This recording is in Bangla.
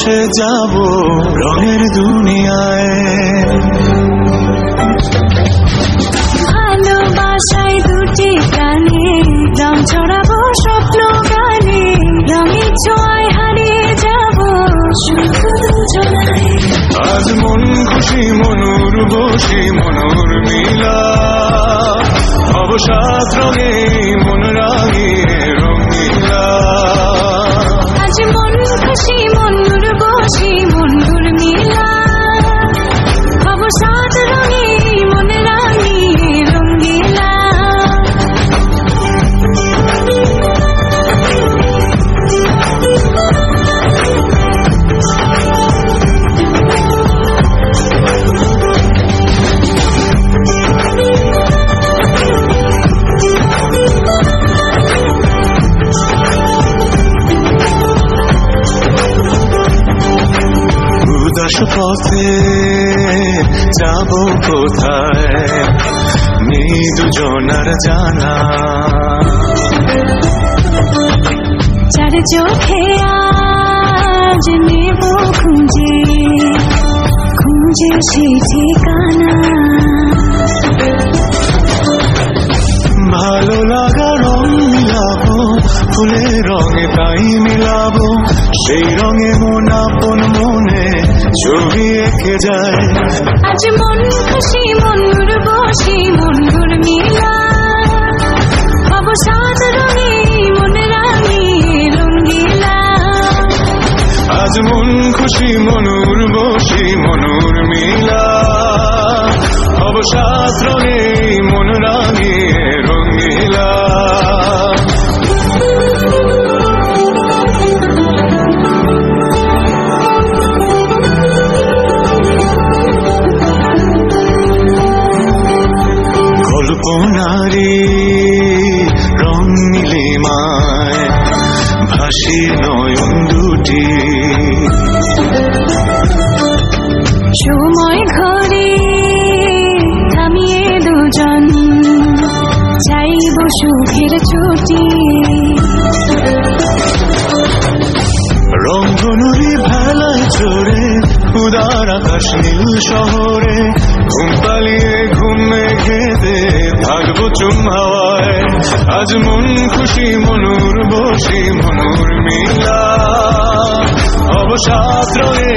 ভেসে যাব রঙের দুনিয়ায়। ভালোবাসায় দুটি প্রাণে রং ছড়াবো স্বপ্ন গানে, রঙের ছোঁয়ায় হারিয়ে যাব শুধু দুজনায়। আজ মন খুশি মনুর বসি মনুর মিলা, অবসাদ রঙে মন রাঙিয়ে রঙিলা। আজ মন খুশি মনুর বসি মনুর মিলা, অবসাদ রঙে মন রাঙিয়ে রঙিলা। উদাস পথে যাব কোথায় নেই দুজনার জানা, চার চোখে আজ নেব খুঁজে খুঁজে সেই ঠিকানা। ভালো লাগা রং মিলাবো ফুলের রঙে তাই মিলাবো, সেই রঙে মন আপন মনে ছবি এঁকে যায়। আজ মন খুশি মনুর বসি মনুর মিলা, অবসাদ রঙে মন রাঙিয়ে রঙিলা। আজ মন খুশি মনুর বসি মনুর মিলা, অবসাদ রঙে মন রাঙিয়ে রঙিলা। কল্পনারি রং নীলিমায় ভাসি নয়ন দুটি, সময় ঘরে থামিয়ে দুজন চাইব সুখের ছুটি। রংধনুরি ভেলায় চড়ে উদার আকাশ নীল শহরে, ঘুম পালিয়ে ঘুম মেঘেতে থাকবো চুম হাওয়ায়। আজ মন খুশি মনুর বসি মনুর মিলা, অবসাদ রঙে